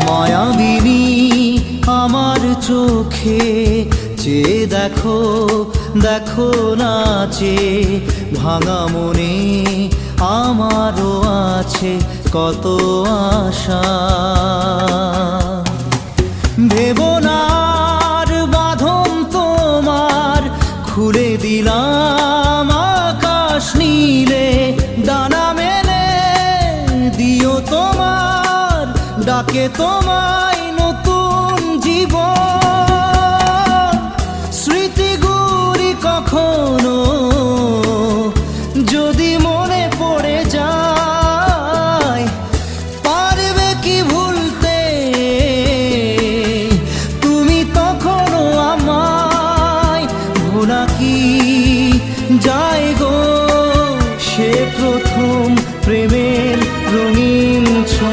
মায়াবিনী আমার চোখে চেয়ে দেখো, দেখো নাচে ভাঙা মনে আমারও আছে কত আশা। ভেবনার বাঁধন তোমার খুলে দিলাম আকাশ নীলে, ডানা মেলে দিও তোমার ডাকে তোমায় নতুন জীবন।